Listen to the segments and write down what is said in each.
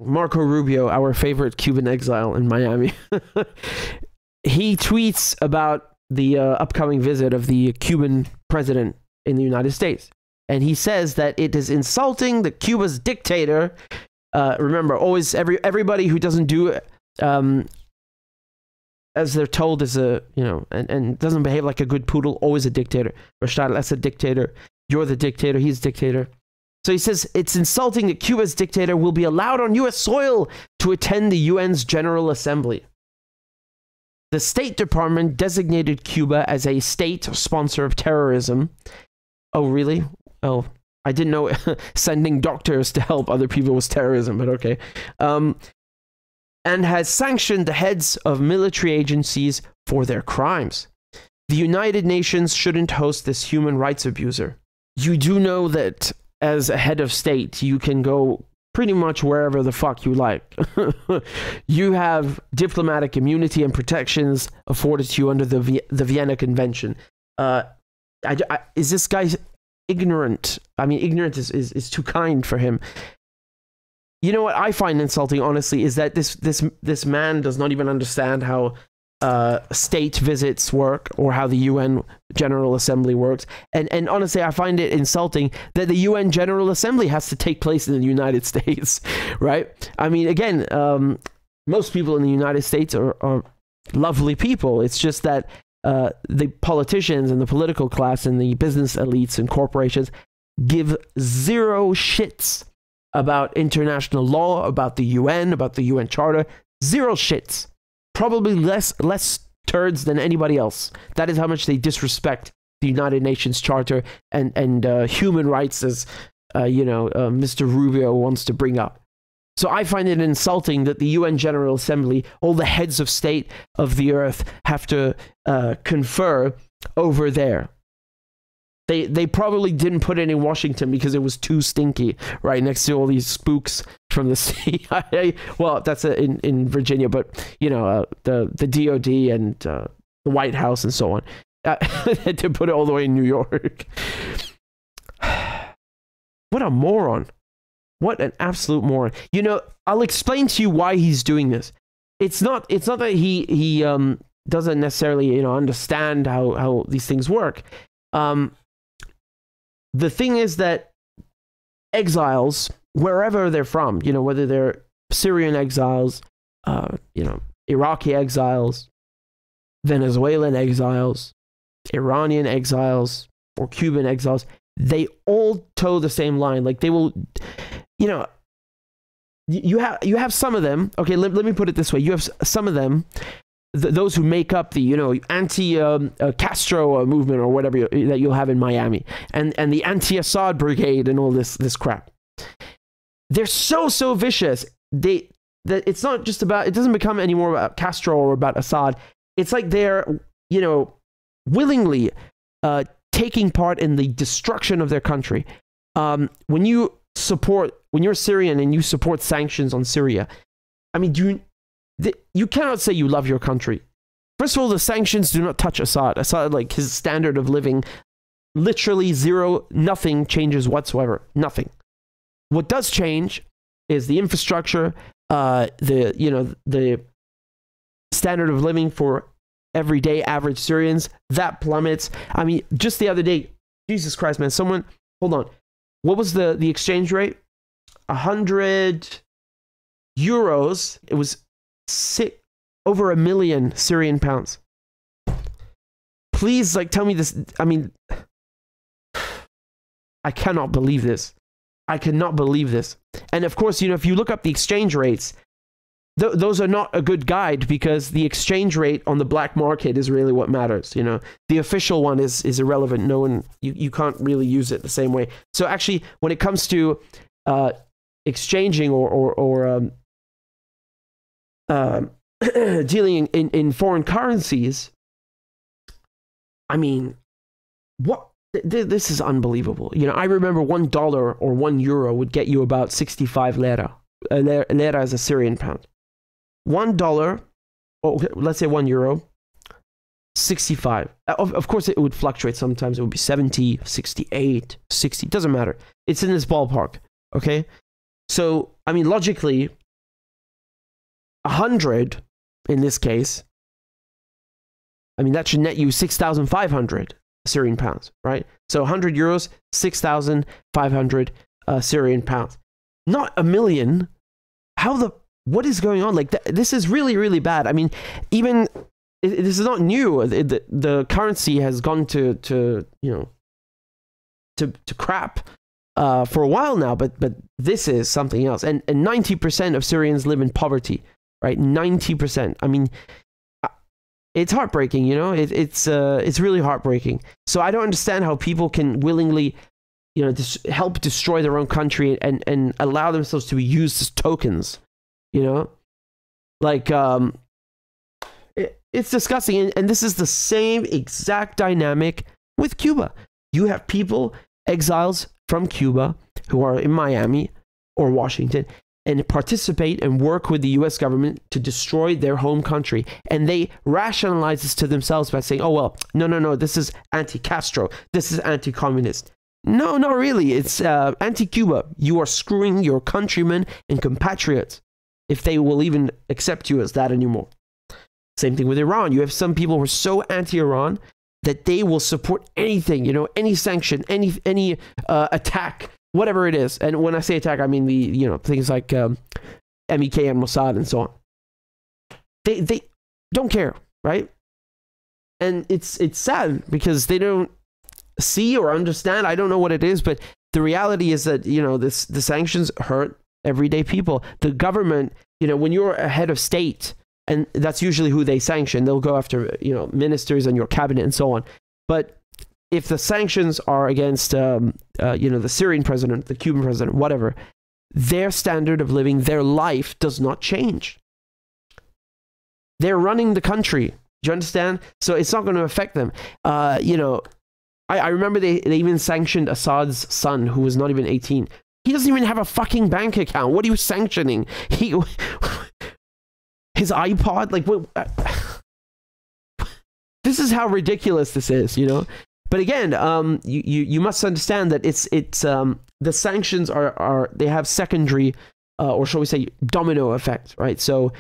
Marco Rubio, our favorite Cuban exile in Miami, he tweets about the upcoming visit of the Cuban president in the United States. And he says that it is insulting that Cuba's dictator, remember, always everybody who doesn't do as they're told is and doesn't behave like a good poodle, always a dictator. Rashad, that's a dictator. You're the dictator. He's the dictator. So he says it's insulting that Cuba's dictator will be allowed on U.S. soil to attend the UN's General Assembly. The State Department designated Cuba as a state sponsor of terrorism. Oh, really? Oh, I didn't know sending doctors to help other people was terrorism, but okay. And has sanctioned the heads of military agencies for their crimes. The United Nations shouldn't host this human rights abuser. You do know that as a head of state, you can go pretty much wherever the fuck you like. You have diplomatic immunity and protections afforded to you under the Vienna Convention. Is this guy ignorant? I mean, ignorant is too kind for him. You know what I find insulting, honestly, is that this man does not even understand how state visits work or how the UN General Assembly works. And honestly, I find it insulting that the UN General Assembly has to take place in the United States, right? I mean, again, most people in the United States are lovely people. It's just that the politicians and the political class and the business elites and corporations give zero shits about international law, about the UN, about the UN Charter. Zero shits. Probably less turds than anybody else. That is how much they disrespect the United Nations Charter and human rights, as Mr. Rubio wants to bring up. So I find it insulting that the UN General Assembly, all the heads of state of the earth, have to confer over there. They probably didn't put it in Washington because it was too stinky, right next to all these spooks from the CIA. Well, that's in Virginia, but the DOD and the White House and so on. To put it all the way in New York. What a moron! What an absolute moron! I'll explain to you why he's doing this. It's not that he doesn't necessarily understand how these things work. The thing is that exiles, wherever they're from, whether they're Syrian exiles, Iraqi exiles, Venezuelan exiles, Iranian exiles, or Cuban exiles, they all toe the same line. Like they will, you have some of them. Okay, let me put it this way: you have some of them. Those who make up the anti-Castro movement or whatever that you'll have in Miami, and the anti-Assad brigade and all this crap. They're so vicious. It's not just about. It doesn't become any more about Castro or about Assad. It's like they're willingly taking part in the destruction of their country. When you're Syrian and you support sanctions on Syria, I mean, you cannot say you love your country. First of all, the sanctions do not touch Assad. Assad, like his standard of living, literally zero, nothing changes whatsoever. Nothing. What does change is the infrastructure, the standard of living for everyday average Syrians. That plummets. I mean, just the other day, Jesus Christ, man, hold on. What was the exchange rate? 100 euros. It was over 1 million Syrian pounds. Please, tell me this. I mean, I cannot believe this. I cannot believe this. And of course, if you look up the exchange rates, those are not a good guide because the exchange rate on the black market is really what matters. The official one is irrelevant. No one, you can't really use it the same way. So actually, when it comes to exchanging or dealing in foreign currencies, I mean, what? This is unbelievable. I remember $1 or €1 would get you about 65 lira. Lira is a Syrian pound. $1, or let's say €1, 65. Of course, it would fluctuate. Sometimes it would be 70, 68, 60. Doesn't matter. It's in this ballpark. Okay. So, I mean, logically, 100 in this case, I mean, that should net you 6,500 Syrian pounds, right? So 100 euros, 6,500 Syrian pounds. Not a million. What is going on? Like, this is really, really bad. I mean, even, this is not new. The currency has gone to crap for a while now, but this is something else. And 90% of Syrians live in poverty, right? 90%. I mean, it's heartbreaking, you know. It's really heartbreaking. So I don't understand how people can willingly, you know, help destroy their own country and allow themselves to be used as tokens, you know. Like, it's disgusting. And this is the same exact dynamic with Cuba. You have people, exiles from Cuba, who are in Miami or Washington, and participate and work with the US government to destroy their home country. And they rationalize this to themselves by saying, oh, well, no, this is anti-Castro. This is anti-communist. No, not really. It's anti-Cuba. You are screwing your countrymen and compatriots if they will even accept you as that anymore. Same thing with Iran. You have some people who are so anti-Iran that they will support anything, you know, any sanction, any attack, whatever it is. And when I say attack, I mean the, you know, things like MEK and Mossad and so on. They don't care, right? And it's sad because they don't see or understand. I don't know what it is, but the reality is that, you know, the sanctions hurt everyday people. The government, you know, when you're a head of state, and that's usually who they sanction, they'll go after, you know, ministers and your cabinet and so on. But if the sanctions are against, you know, the Syrian president, the Cuban president, whatever, their standard of living, their life does not change. They're running the country. Do you understand? So it's not going to affect them. You know, I remember they even sanctioned Assad's son, who was not even 18. He doesn't even have a fucking bank account. What are you sanctioning? His iPod? Like, what? This is how ridiculous this is, you know? But again, you must understand that it's the sanctions they have secondary, or shall we say, domino effect, right? So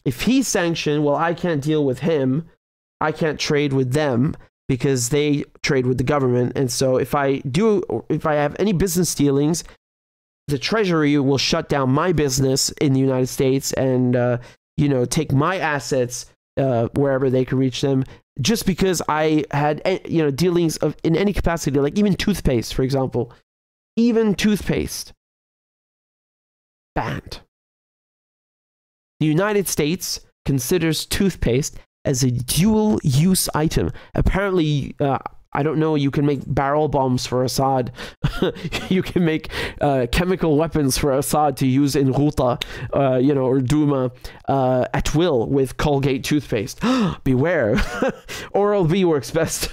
if he's sanctioned, well, I can't deal with him. I can't trade with them because they trade with the government. And so if I have any business dealings, the Treasury will shut down my business in the United States and, you know, take my assets wherever they can reach them, just because I had, you know, dealings in any capacity, like even toothpaste, for example. Even toothpaste. Banned. The United States considers toothpaste as a dual-use item. Apparently, I don't know, you can make barrel bombs for Assad. You can make chemical weapons for Assad to use in Ghouta, you know, or Douma at will with Colgate toothpaste. Beware. Oral-B works best.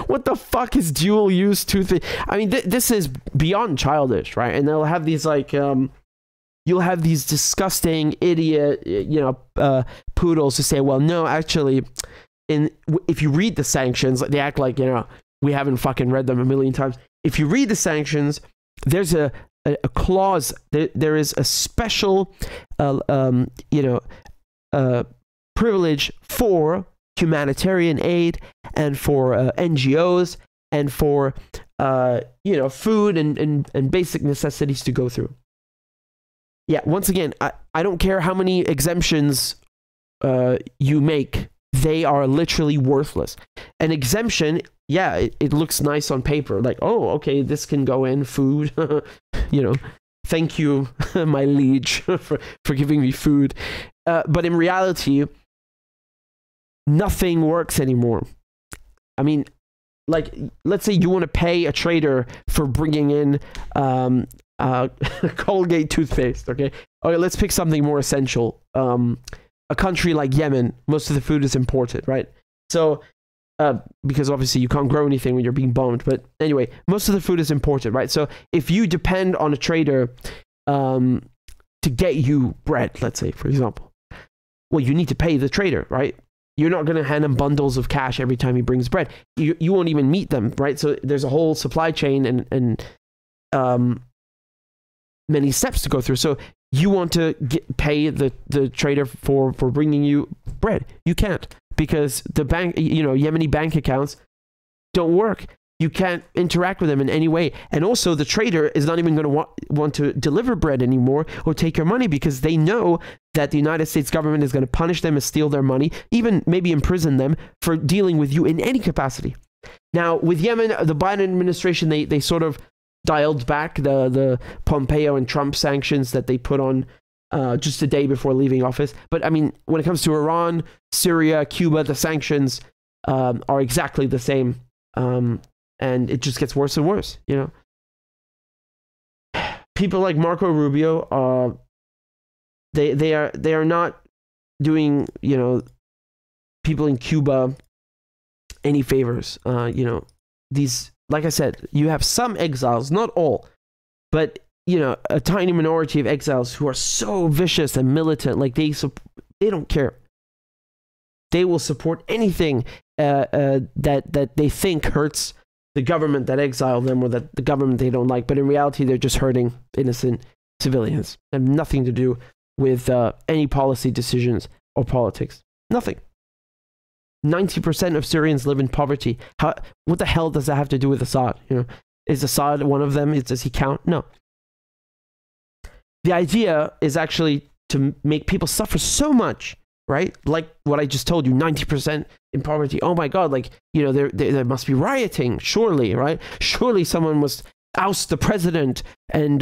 What the fuck is dual-use toothpaste? I mean, this is beyond childish, right? And they'll have these, like, you'll have these disgusting idiot, you know, poodles who say, well, no, actually, if you read the sanctions, they act like, you know, we haven't fucking read them a million times. If you read the sanctions, there's a clause, there is a special, you know, privilege for humanitarian aid and for NGOs and for, you know, food and basic necessities to go through. Yeah, once again, I don't care how many exemptions you make. They are literally worthless. An exemption, yeah, it looks nice on paper. Like, oh, okay, this can go in, food. You know, thank you, my liege, for giving me food. But in reality, nothing works anymore. I mean, like, let's say you want to pay a trader for bringing in Colgate toothpaste, okay? Okay, let's pick something more essential. A country like Yemen, most of the food is imported, right? So, because obviously you can't grow anything when you're being bombed. But anyway, most of the food is imported, right? So if you depend on a trader to get you bread, let's say, for example, well, you need to pay the trader, right? You're not going to hand him bundles of cash every time he brings bread. You won't even meet them, right? So there's a whole supply chain and many steps to go through. So you want to pay the trader for bringing you bread. You can't, because the bank, Yemeni bank accounts don't work. You can't interact with them in any way. And also the trader is not even going to want to deliver bread anymore or take your money, because they know that the United States government is going to punish them and steal their money, even maybe imprison them for dealing with you in any capacity. Now, with Yemen, the Biden administration, they sort of dialed back the Pompeo and Trump sanctions that they put on just a day before leaving office. But I mean, when it comes to Iran, Syria, Cuba, the sanctions are exactly the same. And it just gets worse and worse, People like Marco Rubio, they are not doing, people in Cuba any favors. These, like I said, you have some exiles, not all, but a tiny minority of exiles who are so vicious and militant, like they don't care. They will support anything that they think hurts the government that exiled them, or that the government they don't like. But in reality, they're just hurting innocent civilians. They have nothing to do with any policy decisions or politics. Nothing. 90% of Syrians live in poverty. What the hell does that have to do with Assad? Is Assad one of them? Does he count? No. The idea is actually to make people suffer so much, right? Like what I just told you, 90% in poverty. Oh my God, there must be rioting, surely, right? Surely someone must oust the president and,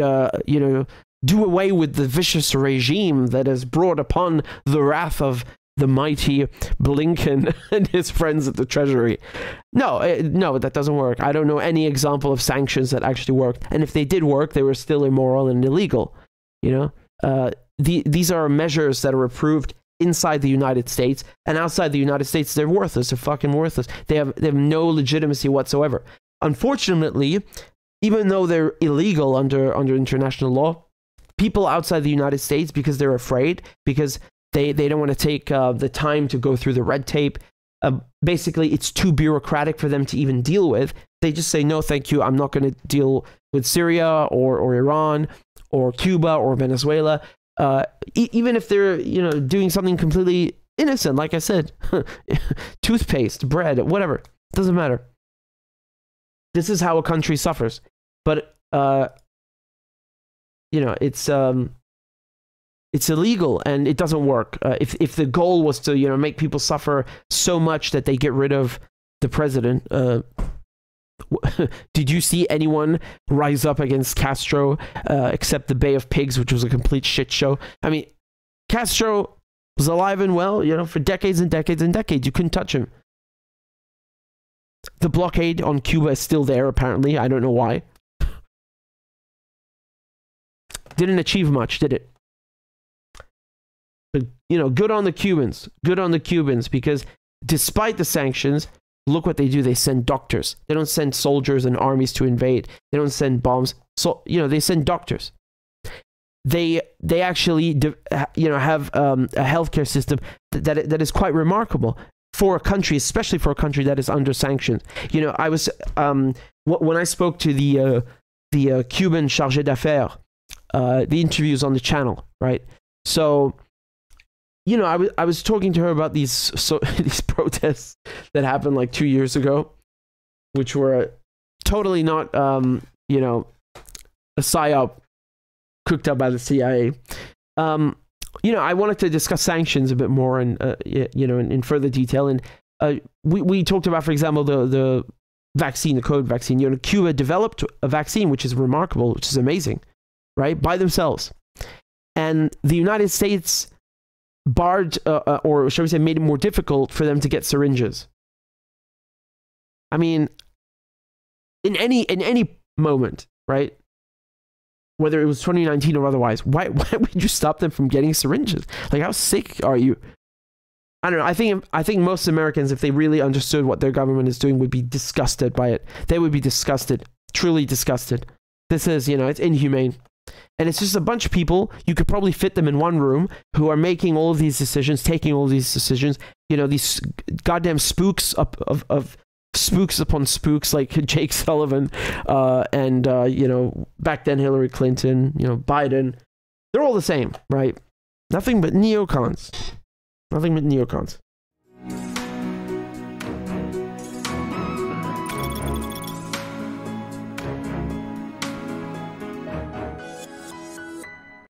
do away with the vicious regime that has brought upon the wrath of the mighty Blinken and his friends at the Treasury. No, that doesn't work. I don't know any example of sanctions that actually worked. And if they did work, they were still immoral and illegal. These are measures that are approved inside the United States, and outside the United States, they're worthless. They're fucking worthless. They have no legitimacy whatsoever. Unfortunately, even though they're illegal under international law, people outside the United States, because they're afraid, because they don't want to take the time to go through the red tape, basically it's too bureaucratic for them to even deal with. They just say, no, thank you. I'm not going to deal with Syria or Iran or Cuba or Venezuela. Even if they're, doing something completely innocent, like I said, toothpaste, bread, whatever, doesn't matter. This is how a country suffers. But, it's illegal and it doesn't work. If the goal was to, make people suffer so much that they get rid of the president, did you see anyone rise up against Castro except the Bay of Pigs, which was a complete shit show? I mean, Castro was alive and well, for decades and decades and decades. You couldn't touch him. The blockade on Cuba is still there, apparently. I don't know why. Didn't achieve much, did it? But, good on the Cubans. Good on the Cubans, because despite the sanctions, look what they do. They send doctors. They don't send soldiers and armies to invade. They don't send bombs. So, they send doctors. They actually, have a healthcare system that is quite remarkable for a country, especially for a country that is under sanctions. I was, when I spoke to the Cuban chargé d'affaires, the interviews on the channel, right? So, I was talking to her about these protests that happened like 2 years ago, which were totally not, a psyop cooked up by the CIA. I wanted to discuss sanctions a bit more and, in further detail. And we talked about, for example, the vaccine, the COVID vaccine. Cuba developed a vaccine, which is remarkable, which is amazing, right? By themselves. And the United States barred, or shall we say, made it more difficult for them to get syringes. I mean, in any moment, right? Whether it was 2019 or otherwise, why would you stop them from getting syringes? Like, how sick are you? I don't know. I think most Americans, if they really understood what their government is doing, would be disgusted by it. They would be disgusted, truly disgusted. This is, it's inhumane. And it's just a bunch of people, you could probably fit them in one room, who are making all of these decisions, taking all of these decisions. These goddamn spooks of spooks upon spooks, like Jake Sullivan, and back then Hillary Clinton, Biden, They're all the same, right? Nothing but neocons. Nothing but neocons.